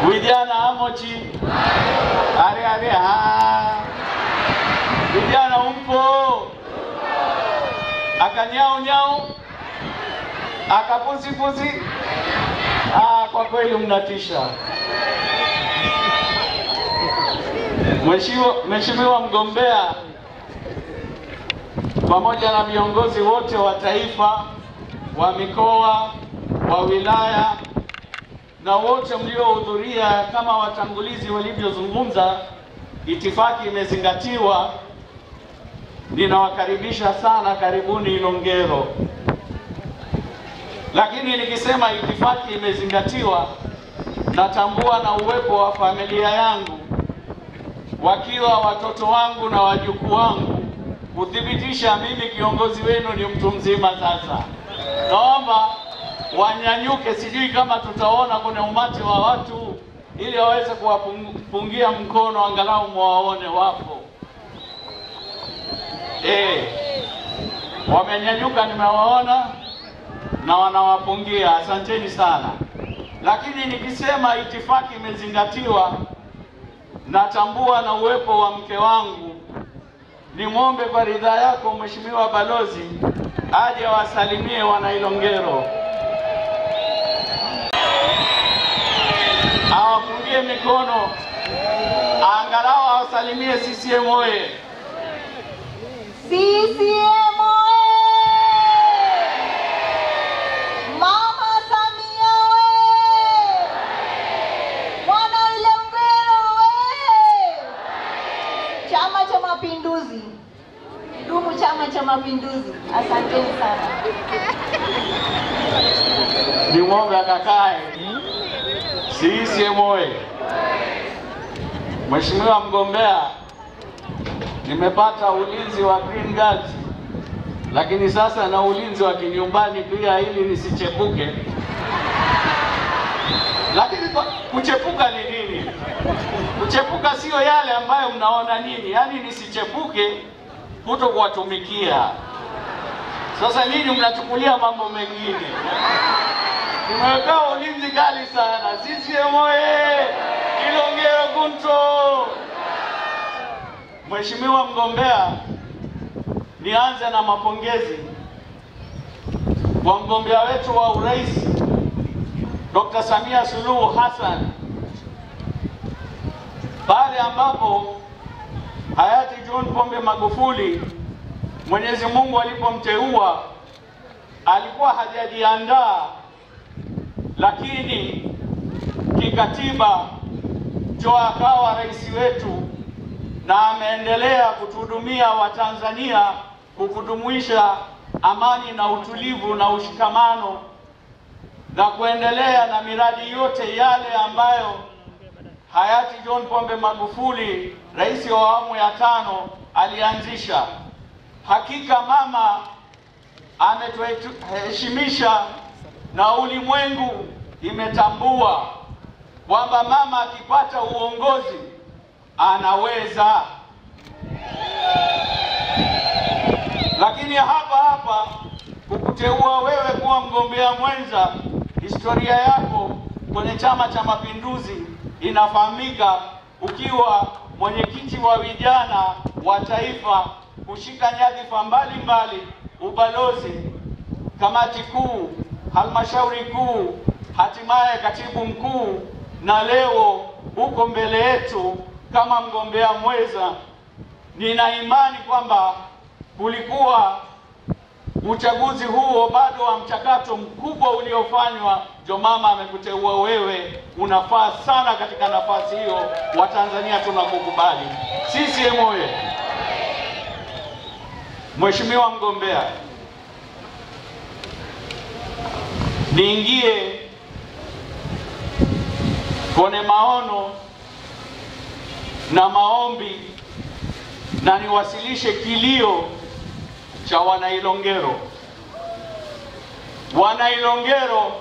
Vijana amochi. Are ha. Vijana umpo. Akanyao nyao. Akapuzi puzi. Kwa kweli mnatisha. Mheshimiwa mgombea pamoja na viongozi wote wa taifa, wa mikoa, wa wilaya na wote mliohudhuria, kama watangulizi walivyozungumza, itifaki imezingatiwa. Ninawakaribisha sana, karibuni Ilongero. Lakini nikisema itifaki imezingatiwa, natambua na uwepo wa familia yangu, wakiwa watoto wangu na wajukuu wangu, kuthibitisha mimi kiongozi wenu ni mtu mzima. Sasa naomba wanyanyuke, sijui kama tutaona kuna umati wa watu, ili waweze kuwapungia mkono, angalau muwaone wapo. Wamenyanyuka, nimewaona na wanawapungia, asanteni sana. Lakini nikisema itifaki imezingatiwa, natambua na uwepo wa mke wangu. Nimwombe kwa ridhaa yako Mheshimiwa Balozi aje wasalimie wana Ilongero, awapungie mikono, angalau awasalimie. CCM oye! CCM oye! Mama Samia oye! Wana Ilongero oye! Chama cha Mapinduzi, dumu Chama cha Mapinduzi. Asanteni sana. Nimwombe akakae. CCM oye! Mheshimiwa mgombea, nimepata ulinzi wa Green Guards, lakini sasa na ulinzi wa kinyumbani pia, ili nisichepuke. Lakini kuchepuka ni nini? Kuchepuka sio yale ambayo mnaona nini, yaani nisichepuke kuto kuwatumikia. Sasa nyinyi mnachukulia mambo mengine. Nimeweka ulinzi kali sana. CCM oye! Ilongero kunto. Mheshimiwa mgombea, nianze na mapongezi kwa mgombea wetu wa urais Dr. Samia Suluhu Hassan, pale ambapo hayati John Pombe Magufuli, Mwenyezi Mungu alipomteua, alikuwa hajajiandaa, lakini kikatiba ndio akawa rais wetu, na ameendelea kutuhudumia Watanzania, kukudumisha amani na utulivu na ushikamano, na kuendelea na miradi yote yale ambayo hayati John Pombe Magufuli, rais wa awamu ya 5, alianzisha. Hakika mama ametuheshimisha, na ulimwengu imetambua kwamba mama akipata uongozi anaweza. Lakini hapa kukuteua wewe kuwa mgombea mwenza, historia yako kwenye Chama cha Mapinduzi inafahamika, ukiwa mwenyekiti wa vijana wa taifa, kushika nyadhifa mbalimbali, ubalozi, kamati kuu, halmashauri kuu, hatimaye katibu mkuu, na leo huko mbele yetu kama mgombea mwenza. Nina imani kwamba kulikuwa uchaguzi huo bado wa mchakato mkubwa uliofanywa, ndio mama amekuteua wewe, unafaa sana katika nafasi hiyo. Watanzania tunakukubali. CCM oye! Mheshimiwa mgombea, niingie kwenye maono na maombi na niwasilishe kilio cha wana Ilongero. Wana Ilongero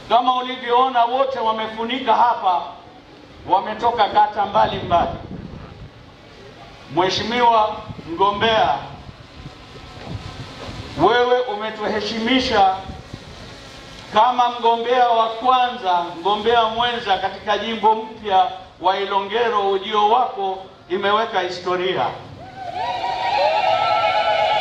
kama ulivyoona, wote wamefunika hapa, wametoka kata mbalimbali. Mheshimiwa mgombea, wewe umetuheshimisha kama mgombea wa kwanza, mgombea mwenza katika jimbo mpya wa Ilongero. Ujio wako imeweka historia.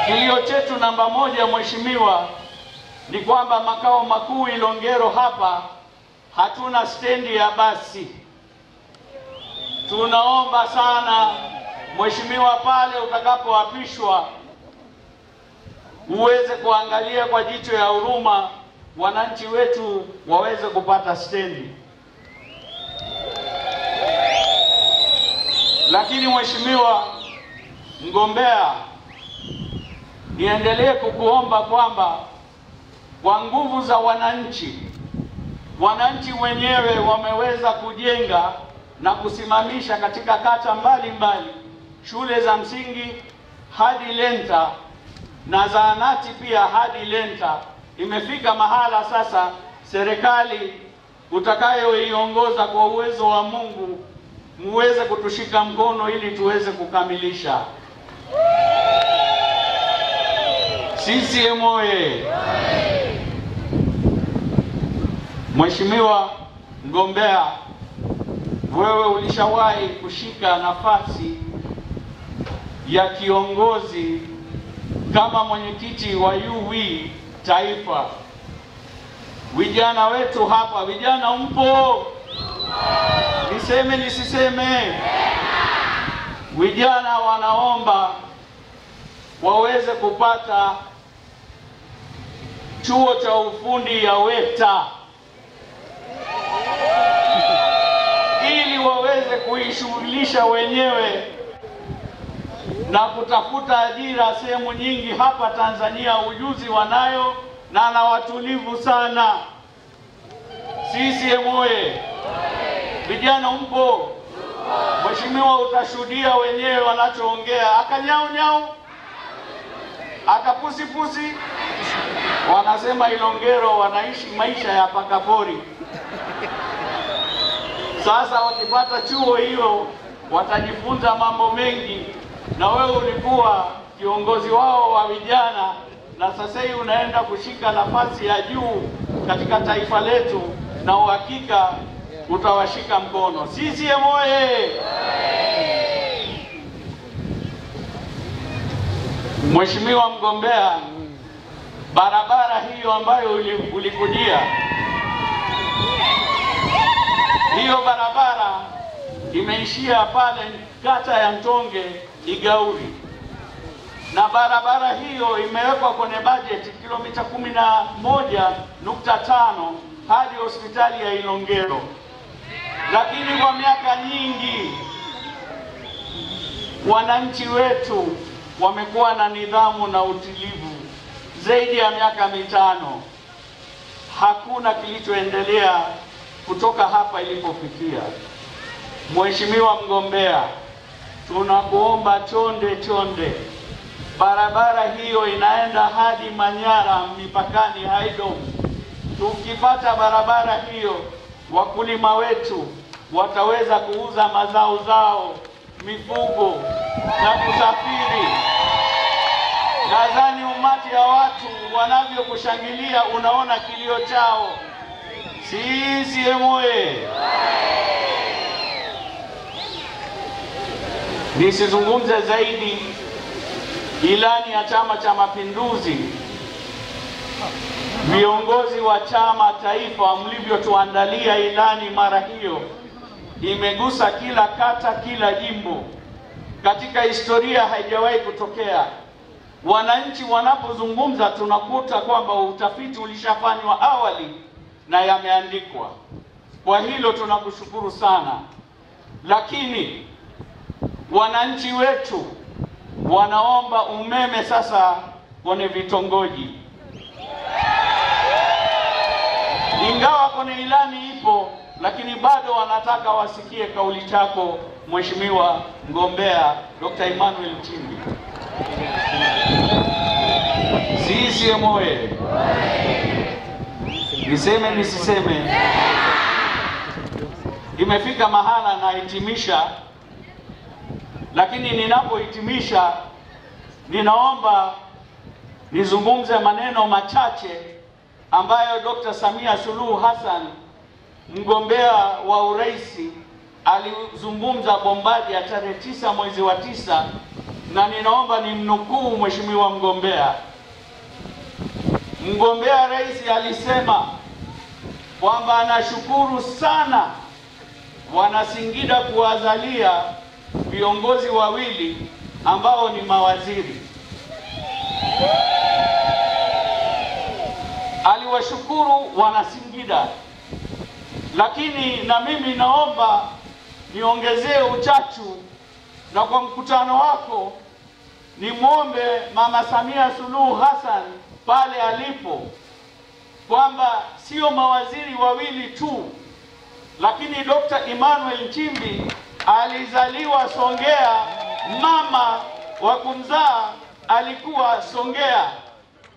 Kilio chetu namba moja, Mheshimiwa, ni kwamba makao makuu Ilongero hapa hatuna stendi ya basi. Tunaomba sana Mheshimiwa, pale utakapoapishwa uweze kuangalia kwa jicho ya huruma wananchi wetu waweze kupata stendi. Lakini Mheshimiwa mgombea, niendelee kukuomba kwamba kwa nguvu za wananchi wenyewe wameweza kujenga na kusimamisha katika kata mbalimbali shule za msingi hadi Lenta na zahanati pia hadi Lenta. Imefika mahala sasa serikali utakayoiongoza kwa uwezo wa Mungu muweze kutushika mkono ili tuweze kukamilisha. CCM oye! Mheshimiwa mgombea, wewe ulishawahi kushika nafasi ya kiongozi kama mwenyekiti wa UW Taifa. Vijana wetu hapa, vijana mpo? Niseme nisiseme? Vijana wanaomba waweze kupata chuo cha ufundi ya VETA ili waweze kuishughulisha wenyewe na kutafuta ajira sehemu nyingi hapa Tanzania. Ujuzi wanayo na na watulivu sana. CCM oye! Vijana mpo? Mheshimiwa, utashuhudia wenyewe wanachoongea. Akanyau nyau, akapusipusi. Wanasema Ilongero wanaishi maisha ya pakapori. Sasa wakipata chuo hiyo watajifunza mambo mengi, na wewe ulikuwa kiongozi wao wa vijana na sasa hivi unaenda kushika nafasi ya juu katika taifa letu, na uhakika utawashika mkono. CCM oye! Mheshimiwa mgombea, barabara hiyo ambayo ulikujia, hiyo barabara imeishia pale kata ya Ntonge Igauri, na barabara hiyo imewekwa kwenye bajeti kilomita 11.5 hadi hospitali ya Ilongero. Lakini kwa miaka nyingi wananchi wetu wamekuwa na nidhamu na utulivu. Zaidi ya miaka 5 hakuna kilichoendelea kutoka hapa ilipofikia. Mheshimiwa mgombea, tunakuomba chonde, barabara hiyo inaenda hadi Manyara mipakani Haydom. Tukipata barabara hiyo, wakulima wetu wataweza kuuza mazao zao, mifugo na kusafiri. Nadhani umati ya watu wanavyokushangilia, unaona kilio chao. CCM oye! Nisizungumze zaidi ilani ya Chama cha Mapinduzi. Viongozi wa chama taifa mlivyotuandalia ilani mara hiyo, imegusa kila kata, kila jimbo. Katika historia haijawahi kutokea. Wananchi wanapozungumza tunakuta kwamba utafiti ulishafanywa awali na yameandikwa. Kwa hilo tunakushukuru sana. Lakini wananchi wetu wanaomba umeme sasa kwenye vitongoji. Ingawa kwenye ilani ipo, lakini bado wanataka wasikie kauli chako Mheshimiwa mgombea Dr. Emmanuel Nchimbi. CCM oye! Niseme nisiseme? Imefika mahala na hitimisha, lakini ninapohitimisha ninaomba nizungumze maneno machache ambayo Dr. Samia Suluhu Hassan mgombea wa urais alizungumza Bombadi ya tarehe 9 mwezi wa 9, na ninaomba nimnukuu mheshimiwa mgombea. Mgombea rais alisema kwamba anashukuru sana Wanasingida kuwazalia viongozi wawili ambao ni mawaziri. Aliwashukuru Wanasingida, lakini na mimi naomba niongezee uchachu, na kwa mkutano wako nimwombe Mama Samia Suluhu Hassan pale alipo kwamba sio mawaziri wawili tu, lakini Dr. Emmanuel Nchimbi alizaliwa Songea, mama wa kumzaa alikuwa Songea,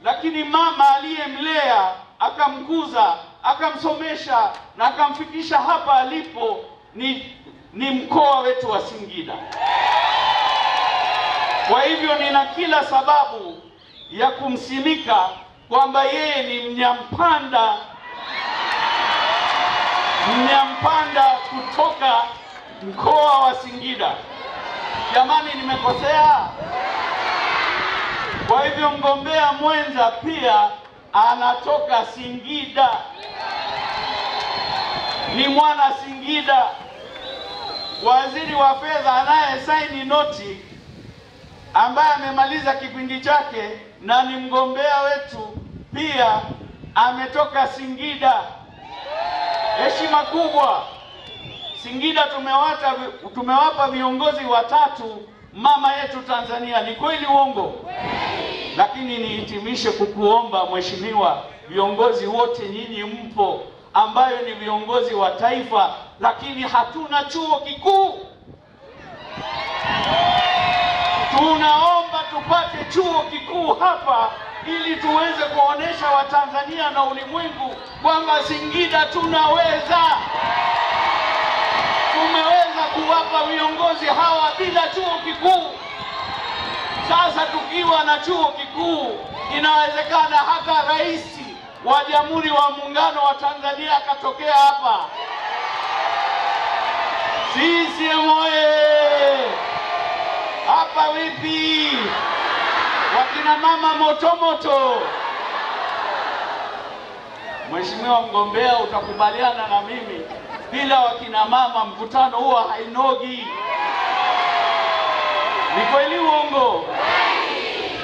lakini mama aliyemlea akamkuza, akamsomesha na akamfikisha hapa alipo ni mkoa wetu wa Singida. Kwa hivyo nina kila sababu ya kumsimika kwamba yeye ni Mnyampanda kutoka mkoa wa Singida. Jamani, nimekosea? Kwa hivyo mgombea mwenza pia anatoka Singida, ni mwana Singida. Waziri wa fedha anaye saini noti ambaye amemaliza kipindi chake na ni mgombea wetu pia ametoka Singida. Heshima kubwa. Singida tumewapa viongozi watatu mama yetu Tanzania. Ni kweli uongo? Lakini nihitimishe kukuomba mheshimiwa, viongozi wote nyinyi mpo ambayo ni viongozi wa taifa, lakini hatuna chuo kikuu. Tunaomba tupate chuo kikuu hapa ili tuweze kuonesha Watanzania na ulimwengu kwamba Singida tunaweza. Tumeweza kuwapa viongozi hawa bila chuo kikuu. Sasa tukiwa na chuo kikuu, inawezekana hata rais wa Jamhuri wa Muungano wa Tanzania akatokea hapa. CCM oye! Hapa vipi? Wakina mama moto moto. Mheshimiwa mgombea, utakubaliana na mimi, bila wakina mama mkutano huo hainogi. Ni kweli uongo?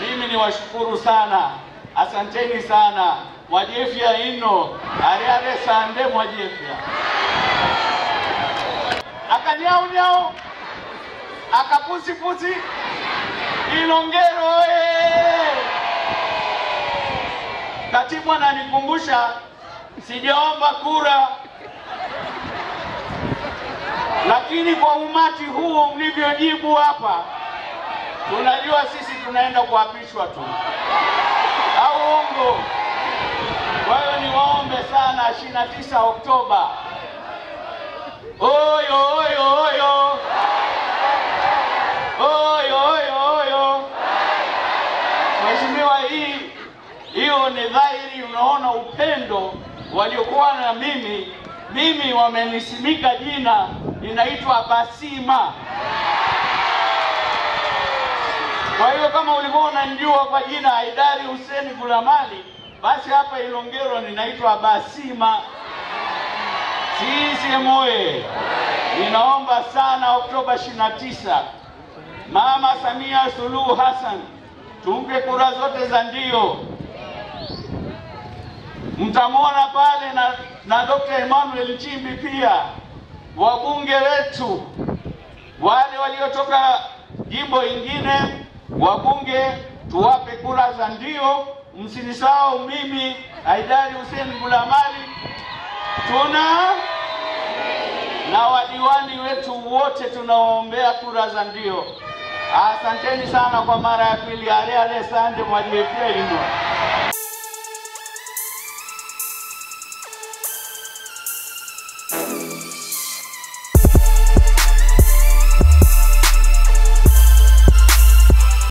Mimi niwashukuru sana. Asanteni sana. Mwajefya ino ariare sande mwajefya akanyao nyao akapusi pusi Ilongero. Katibu ananikumbusha sijaomba kura, lakini kwa umati huo mlivyojibu hapa, tunajua sisi tunaenda kuapishwa tu, au uongo? Kwa hiyo niwaombe sana 29 Oktoba. Oyo oyo oyo. Oyo oyo oyo. Mheshimiwa, hiyo ni dhahiri. Unaona upendo waliokuwa na mimi wamenisimika jina, ninaitwa Basima. Kwa hiyo kama ulikuwa unanijua kwa jina Haidari Hussein Gulamali, basi hapa Ilongero ninaitwa Basima. CCM oye! Ninaomba sana Oktoba 29 Mama Samia Suluhu Hassan tumpe kura zote za ndio. Mtamwona pale na Dr. Emmanuel Nchimbi pia. Wabunge wetu wale waliotoka jimbo ingine, wabunge tuwape kura za ndio. Msinisahau mimi Haidari Hussein Gulamali. Na wadiwani wetu wote tunawaombea kura za ndio. Asanteni sana kwa mara ya pili. Ale sande mwajefia ino.